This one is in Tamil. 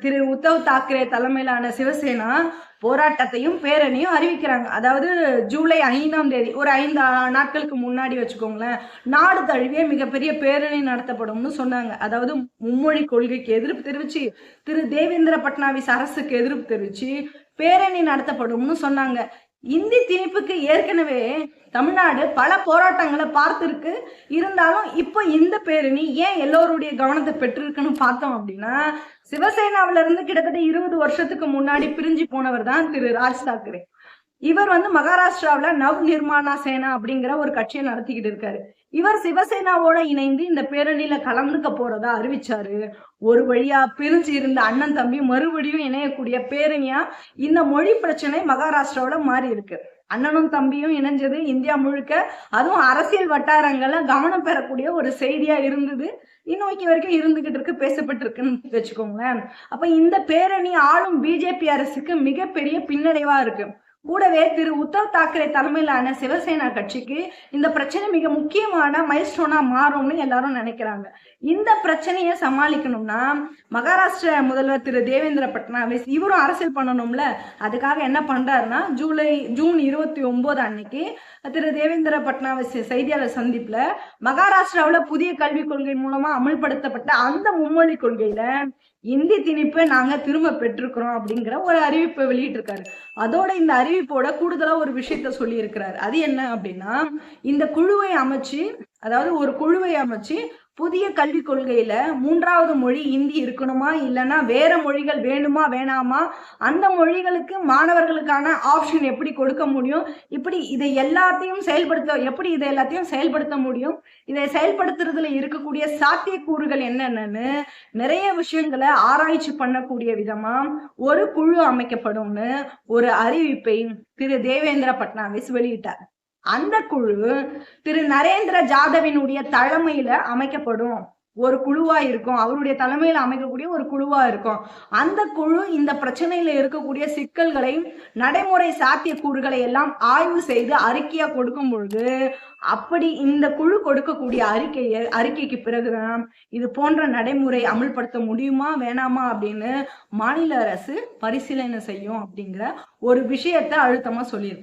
திரு உத்தவ் தாக்கரே தலைமையிலான சிவசேனா போராட்டத்தையும் பேரணியும் அறிவிக்கிறாங்க. அதாவது ஜூலை 5ஆம் தேதி, ஒரு 5 நாட்களுக்கு முன்னாடி வச்சுக்கோங்களேன், நாடு தழுவிய மிகப்பெரிய பேரணி நடத்தப்படும்னு சொன்னாங்க. அதாவது மும்மொழி கொள்கைக்கு எதிர்ப்பு தெரிவிச்சு, திரு தேவேந்திர பட்னாவிஸ் அரசுக்கு எதிர்ப்பு தெரிவிச்சு பேரணி நடத்தப்படும்னு சொன்னாங்க. இந்தி திணிப்புக்கு ஏற்கனவே தமிழ்நாடு பல போராட்டங்களை பார்த்துருக்கு. இருந்தாலும் இப்போ இந்த பேரணி ஏன் எல்லோருடைய கவனத்தை பெற்றிருக்குன்னு பார்த்தோம் அப்படின்னா, சிவசேனாவில இருந்து கிட்டத்தட்ட 20 வருஷத்துக்கு முன்னாடி பிரிஞ்சு போனவர் தான் திரு ராஜ் தாக்கரே. இவர் மகாராஷ்டிராவில நவ் நிர்மாணா சேனா அப்படிங்கிற ஒரு கட்சியை நடத்திக்கிட்டு இருக்காரு. இவர் சிவசேனாவோட இணைந்து இந்த பேரணியில கலந்துக்க போறதா அறிவிச்சாரு. ஒரு வழியா பிரிஞ்சு இருந்த அண்ணன் தம்பி மறுபடியும் இணையக்கூடிய பேரணியா இந்த மொழி பிரச்சனை மகாராஷ்டிராவில மாறி இருக்கு. அண்ணனும் தம்பியும் இணைஞ்சது இந்தியா முழுக்க, அதுவும் அரசியல் வட்டாரங்கள்ல கவனம் பெறக்கூடிய ஒரு செய்தியா இருந்தது. இன்னைக்கு வரைக்கும் இருந்துகிட்டு இருக்கு, பேசப்பட்டு இருக்குன்னு வச்சுக்கோங்களேன். அப்ப இந்த பேரணி ஆளும் பிஜேபி அரசுக்கு மிகப்பெரிய பின்னடைவா இருக்கு. கூடவே திரு உத்தவ் தாக்கரே தலைமையிலான சிவசேனா கட்சிக்கு இந்த பிரச்சனை மிக முக்கியமான மைல்ஸ்டோனா மாறும்னு எல்லாரும் நினைக்கிறாங்க. இந்த பிரச்சனையை சமாளிக்கணும்னா மகாராஷ்டிரா முதல்வர் திரு தேவேந்திர பட்னாவிஸ் இவரும் அரசியல் பண்ணணும்ல. அதுக்காக என்ன பண்றாருன்னா, ஜூன் 29 அன்னைக்கு திரு தேவேந்திர பட்னாவிஸ் செய்தியாளர் சந்திப்புல மகாராஷ்டிராவில புதிய கல்விக் கொள்கை மூலமா அமல்படுத்தப்பட்ட அந்த மும்மொழி கொள்கையில இந்தி திணிப்பை நாங்க திரும்ப பெற்றிருக்கிறோம் அப்படிங்கிற ஒரு அறிவிப்பை வெளியிட்டு இருக்காரு. அதோட இந்த அறிவிப்போட கூடுதலா ஒரு விஷயத்த சொல்லி இருக்கிறாரு. அது என்ன அப்படின்னா, இந்த குழுவை அமைச்சு, அதாவது ஒரு குழுவை அமைச்சு புதிய கல்விக் கொள்கையில 3வது மொழி இந்தி இருக்கணுமா, இல்லைன்னா வேற மொழிகள் வேணுமா வேணாமா, அந்த மொழிகளுக்கு மாணவர்களுக்கான ஆப்ஷன் எப்படி கொடுக்க முடியும், இப்படி இதை எல்லாத்தையும் செயல்படுத்த முடியும், இதை செயல்படுத்துறதுல இருக்கக்கூடிய சாத்தியக்கூறுகள் என்னென்னு நிறைய விஷயங்களை ஆராய்ச்சி பண்ணக்கூடிய விதமா ஒரு குழு அமைக்கப்படும்னு ஒரு அறிவிப்பை திரு தேவேந்திர பட்னாவிஸ் வெளியிட்டார். அந்த குழு திரு நரேந்திர ஜாதவினுடைய தலைமையில அமைக்கப்படும் ஒரு குழுவா இருக்கும். அவருடைய தலைமையில அமைக்கக்கூடிய ஒரு குழுவா இருக்கும். அந்த குழு இந்த பிரச்சனையில இருக்கக்கூடிய சிக்கல்களை, நடைமுறை சாத்தியக்கூறுகளை எல்லாம் ஆய்வு செய்து அறிக்கையா கொடுக்கும் பொழுது, அப்படி இந்த குழு கொடுக்கக்கூடிய அறிக்கைக்கு பிறகுதான் இது போன்ற நடைமுறை அமல்படுத்த முடியுமா வேணாமா அப்படின்னு மாநில அரசு பரிசீலனை செய்யும் அப்படிங்கிற ஒரு விஷயத்த அழுத்தமா சொல்லியிருக்க.